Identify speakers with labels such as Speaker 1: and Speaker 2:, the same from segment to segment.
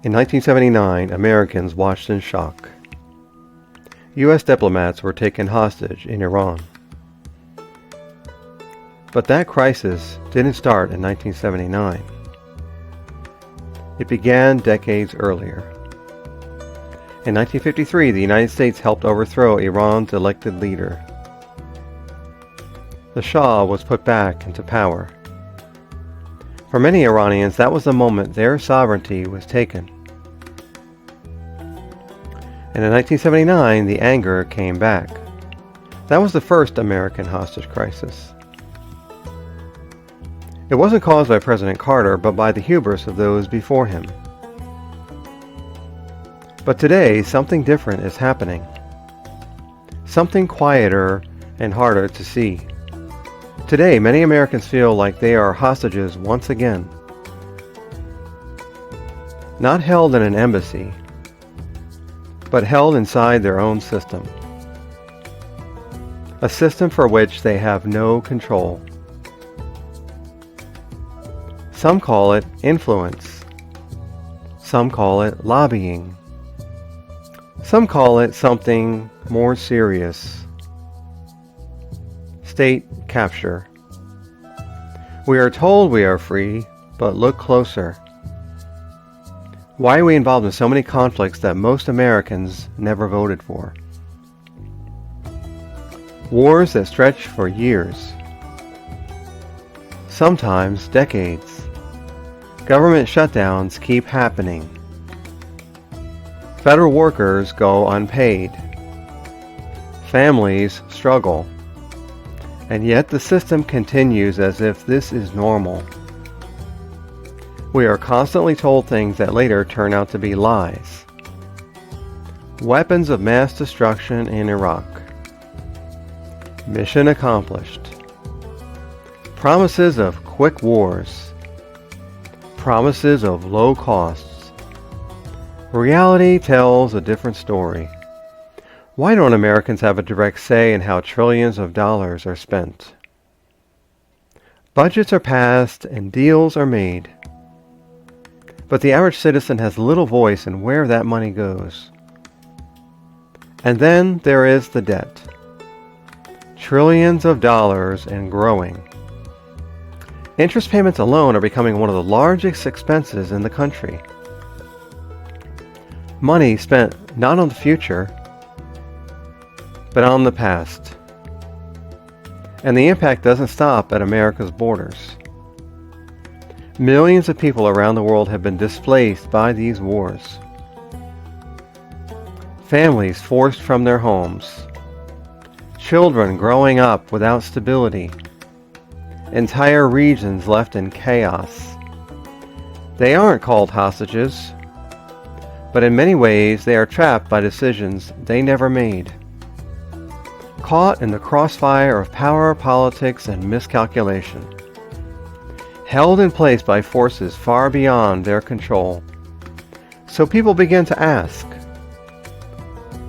Speaker 1: In 1979, Americans watched in shock. U.S. diplomats were taken hostage in Iran. But that crisis didn't start in 1979. It began decades earlier. In 1953, the United States helped overthrow Iran's elected leader. The Shah was put back into power. For many Iranians, that was the moment their sovereignty was taken. And in 1979, the anger came back. That was the first American hostage crisis. It wasn't caused by President Carter, but by the hubris of those before him. But today, something different is happening. Something quieter and harder to see. Today, many Americans feel like they are hostages once again. Not held in an embassy, but held inside their own system. A system for which they have no control. Some call it influence. Some call it lobbying. Some call it something more serious. State capture. We are told we are free, but look closer. Why are we involved in so many conflicts that most Americans never voted for? Wars that stretch for years. Sometimes decades. Government shutdowns keep happening. Federal workers go unpaid. Families struggle. And yet the system continues as if this is normal. We are constantly told things that later turn out to be lies. Weapons of mass destruction in Iraq. Mission accomplished. Promises of quick wars. Promises of low costs. Reality tells a different story. Why don't Americans have a direct say in how trillions of dollars are spent? Budgets are passed and deals are made. But the average citizen has little voice in where that money goes. And then there is the debt. Trillions of dollars and growing. Interest payments alone are becoming one of the largest expenses in the country. Money spent not on the future, but on the past. And the impact doesn't stop at America's borders. Millions of people around the world have been displaced by these wars. Families forced from their homes. Children growing up without stability. Entire regions left in chaos. They aren't called hostages, but in many ways they are trapped by decisions they never made. Caught in the crossfire of power, politics, and miscalculation. Held in place by forces far beyond their control. So people begin to ask,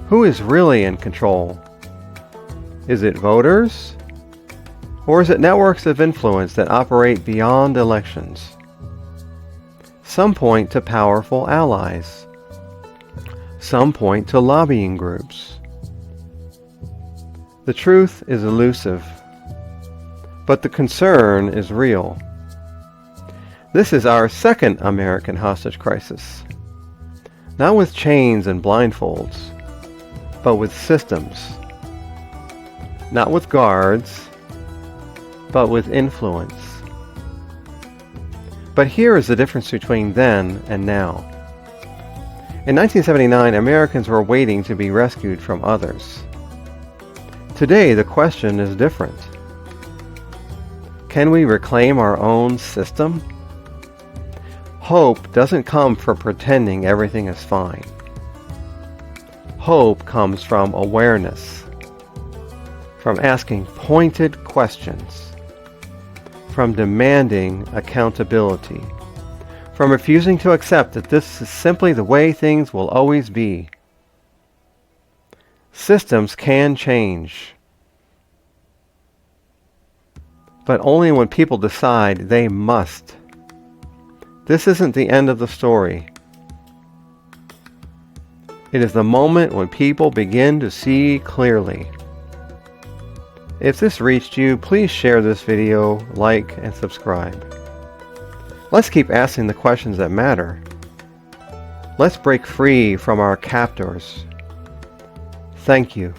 Speaker 1: who is really in control? Is it voters? Or is it networks of influence that operate beyond elections? Some point to powerful allies. Some point to lobbying groups. The truth is elusive, but the concern is real. This is our second American hostage crisis. Not with chains and blindfolds, but with systems. Not with guards, but with influence. But here is the difference between then and now. In 1979, Americans were waiting to be rescued from others. Today, the question is different. Can we reclaim our own system? Hope doesn't come from pretending everything is fine. Hope comes from awareness, from asking pointed questions, from demanding accountability, from refusing to accept that this is simply the way things will always be. Systems can change, but only when people decide they must. This isn't the end of the story. It is the moment when people begin to see clearly. If this reached you, please share this video, like, and subscribe. Let's keep asking the questions that matter. Let's break free from our captors. Thank you.